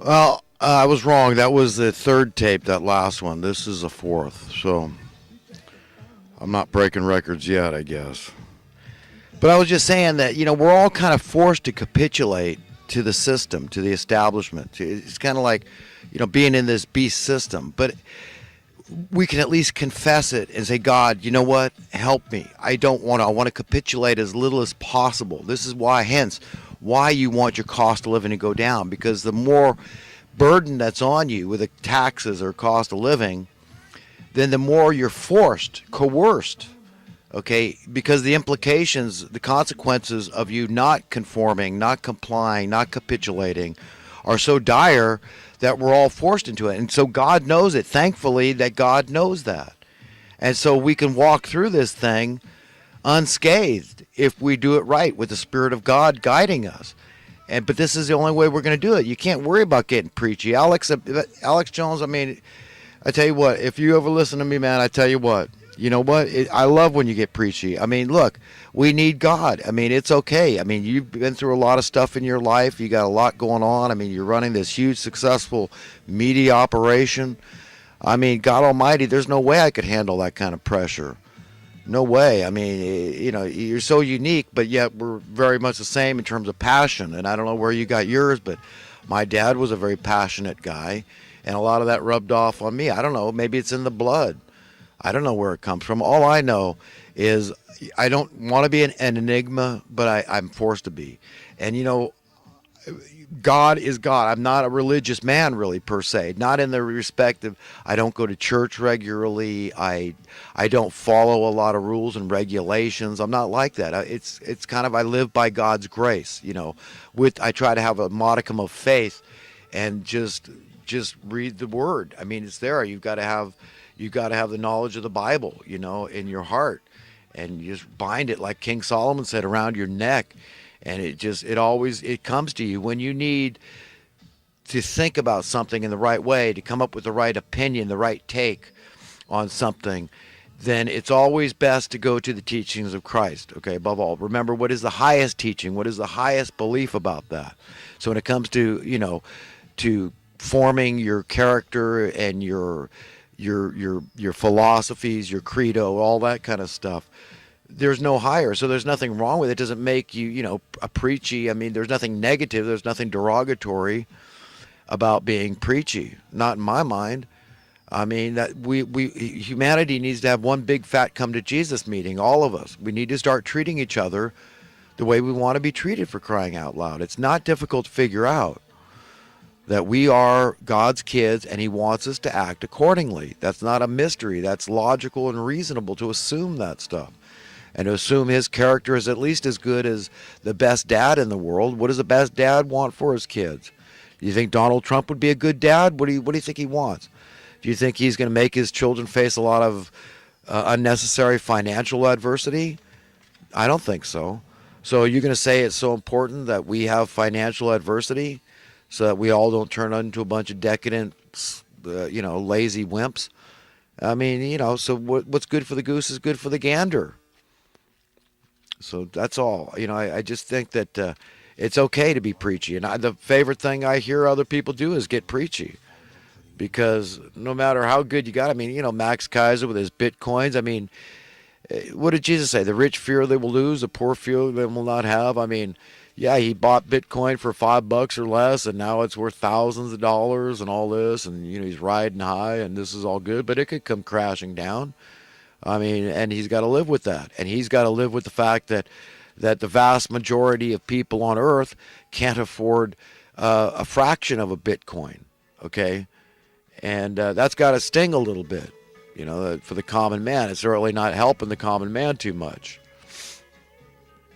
Well, I was wrong. That was the third tape, that last one. This is the fourth. So I'm not breaking records yet, I guess. But I was just saying that, we're all kind of forced to capitulate to the system, to the establishment. It's kind of like, being in this beast system. But we can at least confess it and say, God, you know what? Help me. I want to capitulate as little as possible. This is why you want your cost of living to go down, because the more burden that's on you with the taxes or cost of living, then the more you're coerced, okay? Because the implications, the consequences of you not conforming, not complying, not capitulating are so dire that we're all forced into it. And so God knows it. Thankfully that God knows that. And so we can walk through this thing unscathed if we do it right with the Spirit of God guiding us. But this is the only way we're going to do it. You can't worry about getting preachy. Alex Jones, I tell you what, if you ever listen to me, man, I tell you what, I love when you get preachy. Look, we need God. It's okay. You've been through a lot of stuff in your life. You got a lot going on. You're running this huge, successful media operation. God Almighty, there's no way I could handle that kind of pressure. No way. You're so unique, but yet we're very much the same in terms of passion. And I don't know where you got yours, but my dad was a very passionate guy, and a lot of that rubbed off on me. I don't know. Maybe it's in the blood. I don't know where it comes from. All I know is I don't want to be an enigma, but I'm forced to be. And, God is God. I'm not a religious man, really, per se. Not in the respect of I don't go to church regularly. I don't follow a lot of rules and regulations. I'm not like that. It's kind of I live by God's grace. I try to have a modicum of faith and just read the Word. It's there. You've got to have the knowledge of the Bible, in your heart, and you just bind it, like King Solomon said, around your neck. And it comes to you when you need to think about something in the right way, to come up with the right opinion, the right take on something. Then it's always best to go to the teachings of Christ, okay, above all. Remember, what is the highest teaching? What is the highest belief about that? So when it comes to, to forming your character and your philosophies, your credo, all that kind of stuff, there's no higher. So there's nothing wrong with it. It doesn't make you, a preachy. There's nothing negative. There's nothing derogatory about being preachy. Not in my mind. That humanity needs to have one big fat come to Jesus meeting, all of us. We need to start treating each other the way we want to be treated, for crying out loud. It's not difficult to figure out that we are God's kids and he wants us to act accordingly. That's not a mystery. That's logical and reasonable to assume that stuff. And to assume his character is at least as good as the best dad in the world. What does the best dad want for his kids? Do you think Donald Trump would be a good dad? What do you think he wants? Do you think he's going to make his children face a lot of unnecessary financial adversity? I don't think so. So you're going to say it's so important that we have financial adversity so that we all don't turn into a bunch of decadent, lazy wimps? So what's good for the goose is good for the gander. So that's all. I just think that it's okay to be preachy. And the favorite thing I hear other people do is get preachy. Because no matter how good you got, Max Kaiser with his Bitcoins, what did Jesus say? The rich fear they will lose, the poor fear they will not have. Yeah, he bought Bitcoin for $5 or less, and now it's worth thousands of dollars and all this. And, he's riding high, and this is all good. But it could come crashing down. And he's got to live with that. And he's got to live with the fact that the vast majority of people on Earth can't afford a fraction of a Bitcoin, okay? And that's got to sting a little bit, for the common man. It's certainly not helping the common man too much.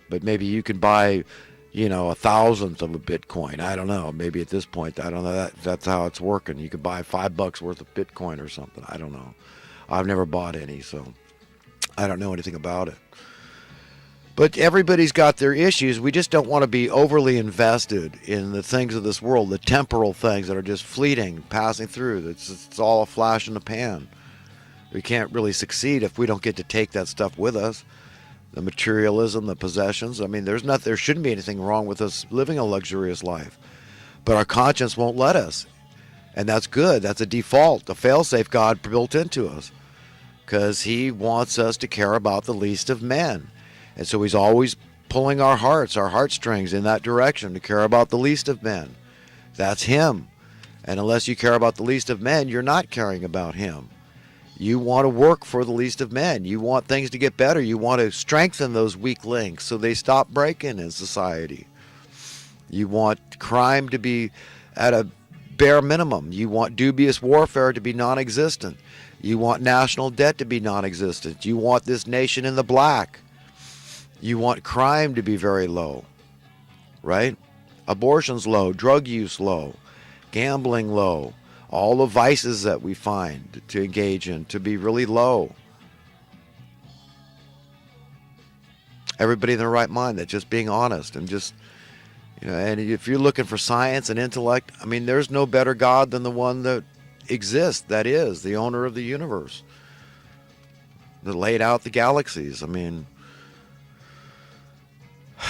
But maybe you can buy, a thousandth of a Bitcoin. I don't know. Maybe at this point, I don't know. That's how it's working. You could buy $5 worth of Bitcoin or something. I don't know. I've never bought any, so I don't know anything about it. But everybody's got their issues. We just don't want to be overly invested in the things of this world, the temporal things that are just fleeting, passing through. It's all a flash in the pan. We can't really succeed if we don't get to take that stuff with us. The materialism, the possessions. There shouldn't be anything wrong with us living a luxurious life. but our conscience won't let us. And that's good. That's a default, a fail-safe God built into us, because he wants us to care about the least of men. And so he's always pulling our hearts, our heartstrings in that direction to care about the least of men. That's him. And unless you care about the least of men, you're not caring about him. You want to work for the least of men. You want things to get better. You want to strengthen those weak links so they stop breaking in society. You want crime to be at a bare minimum. You want dubious warfare to be non-existent. You want national debt to be non-existent. You want this nation in the black. You want crime to be very low, right? Abortion's low, drug use low, gambling low, all the vices that we find to engage in to be really low. Everybody in their right mind, that's just being honest and just, and if you're looking for science and intellect, I mean, there's no better God than the one that exists, that is, the owner of the universe, that laid out the galaxies. I mean,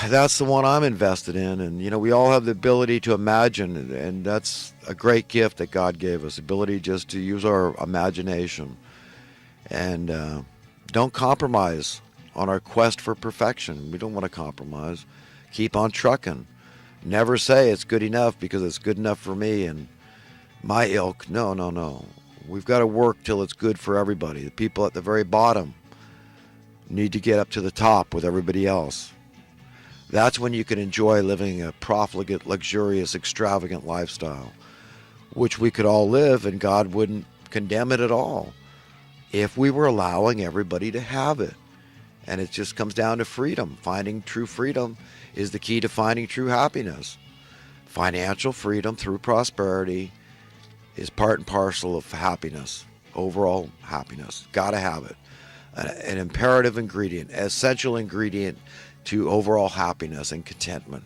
that's the one I'm invested in. And, we all have the ability to imagine, and that's a great gift that God gave us, the ability just to use our imagination. And don't compromise on our quest for perfection. We don't want to compromise. Keep on trucking. Never say it's good enough because it's good enough for me and my ilk. No, no, no. We've got to work till it's good for everybody. The people at the very bottom need to get up to the top with everybody else. That's when you can enjoy living a profligate, luxurious, extravagant lifestyle, which we could all live and God wouldn't condemn it at all if we were allowing everybody to have it. And it just comes down to freedom. Finding true freedom is the key to finding true happiness. Financial freedom through prosperity is part and parcel of happiness, overall happiness. Got to have it. An imperative ingredient, essential ingredient to overall happiness and contentment.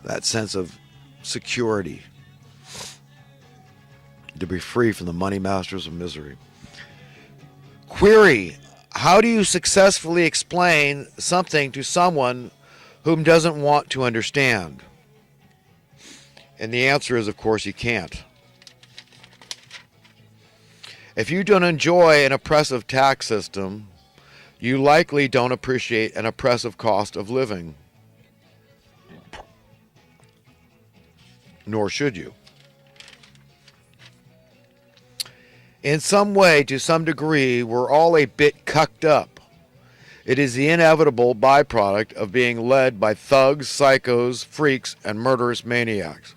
That sense of security, to be free from the money masters of misery. Query: how do you successfully explain something to someone whom doesn't want to understand? And the answer is, of course, you can't. If you don't enjoy an oppressive tax system, you likely don't appreciate an oppressive cost of living. Nor should you. In some way, to some degree, we're all a bit cucked up. It is the inevitable byproduct of being led by thugs, psychos, freaks, and murderous maniacs.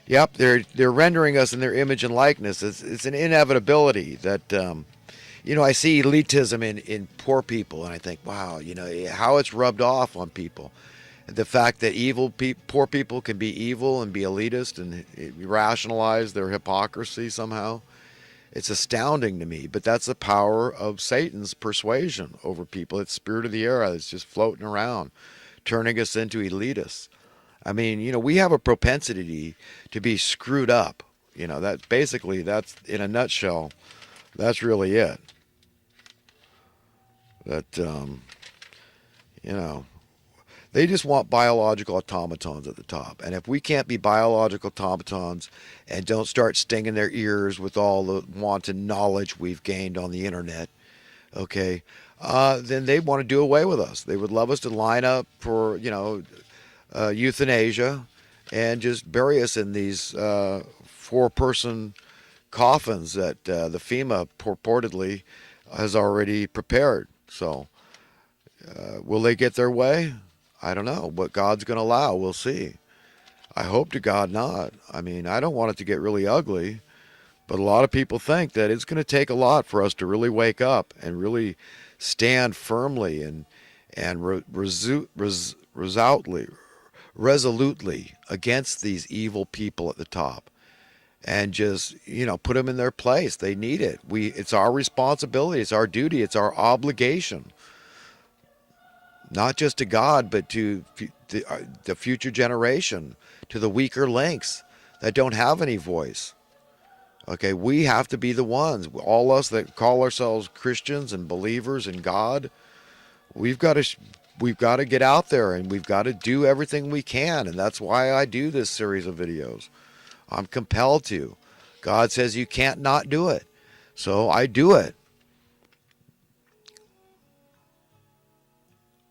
Yep, they're rendering us in their image and likeness. It's an inevitability that, I see elitism in poor people, and I think, wow, how it's rubbed off on people. The fact that poor people can be evil and be elitist and rationalize their hypocrisy somehow. It's astounding to me, but that's the power of Satan's persuasion over people. It's spirit of the air that's just floating around, turning us into elitists. I mean, we have a propensity to be screwed up. That's in a nutshell, that's really it. That, they just want biological automatons at the top. And if we can't be biological automatons and don't start stinging their ears with all the wanton knowledge we've gained on the internet, okay, then they want to do away with us. They would love us to line up for, euthanasia and just bury us in these 4-person coffins that the FEMA purportedly has already prepared. So will they get their way? I don't know. What God's going to allow, we'll see. I hope to God not. I mean, I don't want it to get really ugly, but a lot of people think that it's going to take a lot for us to really wake up and really stand firmly and resolutely against these evil people at the top, and just put them in their place. They need it. It's our responsibility, it's our duty, it's our obligation, not just to God but to the future generation, to the weaker links that don't have any voice. Okay, we have to be the ones, all us that call ourselves Christians and believers in God. We've got to we've got to get out there and we've got to do everything we can. And that's why I do this series of videos. I'm compelled to. God says you can't not do it. So I do it.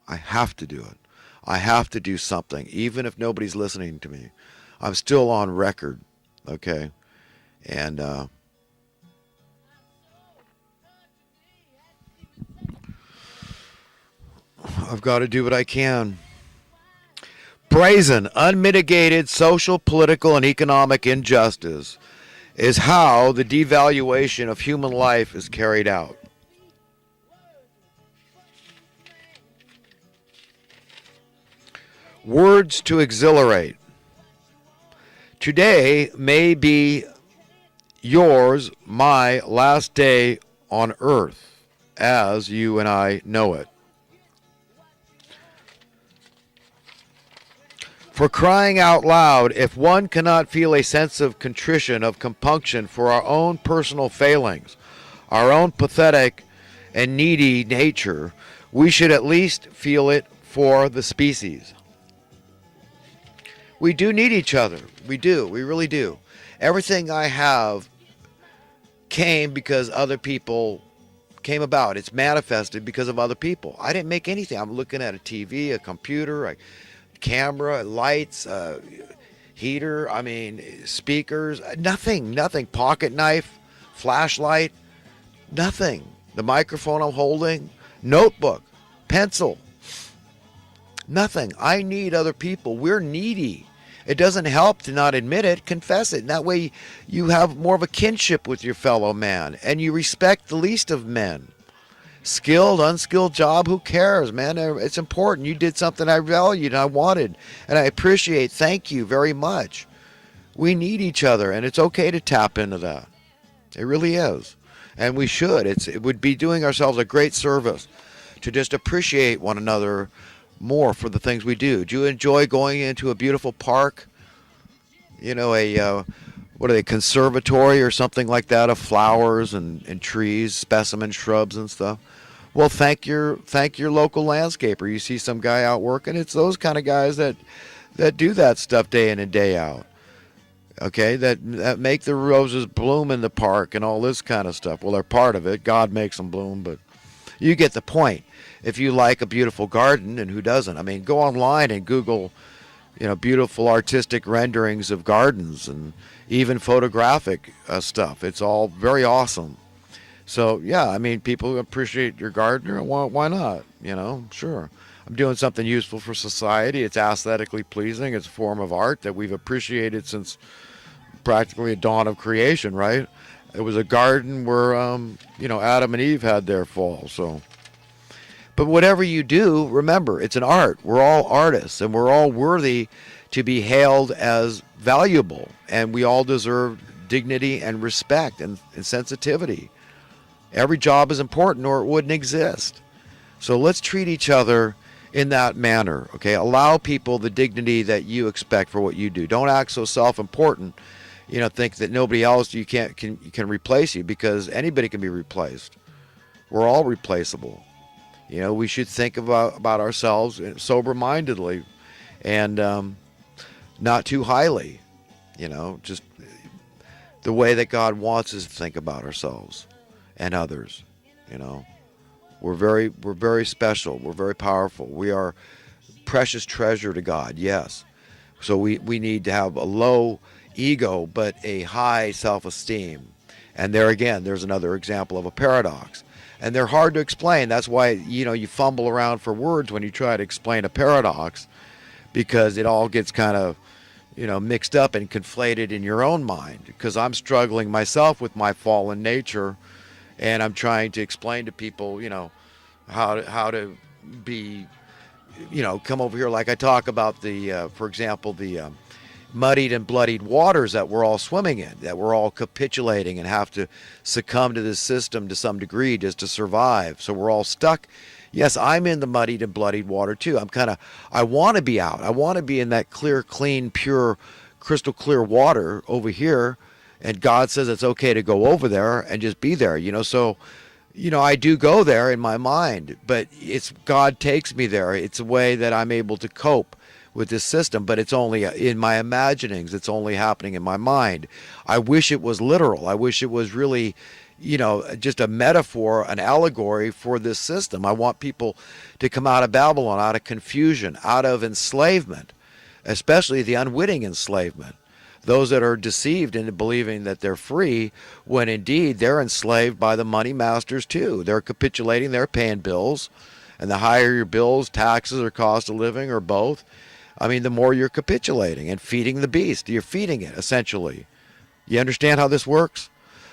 I have to do it. I have to do something, even if nobody's listening to me. I'm still on record, okay? And I've got to do what I can. Brazen, unmitigated social, political, and economic injustice is how the devaluation of human life is carried out. Words to exhilarate. Today may be yours, my last day on earth, as you and I know it. For crying out loud, if one cannot feel a sense of contrition, of compunction for our own personal failings, our own pathetic and needy nature, we should at least feel it for the species. We do need each other. We do. We really do. Everything I have came because other people came about. It's manifested because of other people. I didn't make anything. I'm looking at a TV, a computer, a camera, lights, heater, speakers, nothing. Pocket knife, flashlight, nothing. The microphone I'm holding, notebook, pencil, nothing. I need other people. We're needy. It doesn't help to not admit it, confess it. And that way you have more of a kinship with your fellow man and you respect the least of men. Skilled, unskilled job, who cares, man? It's important. You did something I valued and I wanted and I appreciate. Thank you very much. We need each other and it's okay to tap into that. It really is. And we should. It would be doing ourselves a great service to just appreciate one another more for the things we do. Do you enjoy going into a beautiful park? You know, conservatory or something like that of flowers and trees, specimen shrubs and stuff? Well, thank your local landscaper. You see some guy out working. It's those kind of guys that do that stuff day in and day out. Okay, that make the roses bloom in the park and all this kind of stuff. Well, they're part of it. God makes them bloom, but you get the point. If you like a beautiful garden, and who doesn't? Go online and Google, beautiful artistic renderings of gardens and even photographic stuff. It's all very awesome. So, yeah, people appreciate your gardener. Why not? Sure. I'm doing something useful for society. It's aesthetically pleasing. It's a form of art that we've appreciated since practically the dawn of creation, right? It was a garden where, Adam and Eve had their fall, so... But whatever you do, remember, it's an art. We're all artists, and we're all worthy to be hailed as valuable, and we all deserve dignity and respect and sensitivity. Every job is important, or it wouldn't exist. So let's treat each other in that manner, okay? Allow people the dignity that you expect for what you do. Don't act so self-important, think that nobody else can replace you, because anybody can be replaced. We're all replaceable. We should think about ourselves sober-mindedly and not too highly, just the way that God wants us to think about ourselves and others. We're very special. We're very powerful. We are precious treasure to God, yes. So we need to have a low ego but a high self-esteem. And there again, there's another example of a paradox. And they're hard to explain. That's why, you fumble around for words when you try to explain a paradox, because it all gets kind of, mixed up and conflated in your own mind. Because I'm struggling myself with my fallen nature, and I'm trying to explain to people, how to be, come over here. Like I talk about for example, the muddied and bloodied waters that we're all swimming in, that we're all capitulating and have to succumb to this system to some degree just to survive. So we're all stuck. Yes, I'm in the muddied and bloodied water too. I want to be out. I want to be in that clear, clean, pure, crystal clear water over here. And God says it's okay to go over there and just be there, So I do go there in my mind, but it's God takes me there. It's a way that I'm able to cope with this system, but it's only in my imaginings. It's only happening in my mind. I wish it was literal. I wish it was really, just a metaphor, an allegory for this system. I want people to come out of Babylon, out of confusion, out of enslavement, especially the unwitting enslavement. Those that are deceived into believing that they're free when indeed they're enslaved by the money masters too. They're capitulating, they're paying bills, and the higher your bills, taxes, or cost of living, or both, the more you're capitulating and feeding the beast. You're feeding it, essentially. You understand how this works?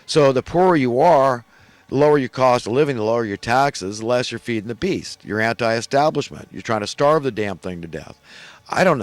So the poorer you are, the lower your cost of living, the lower your taxes, the less you're feeding the beast. You're anti-establishment. You're trying to starve the damn thing to death. I don't know.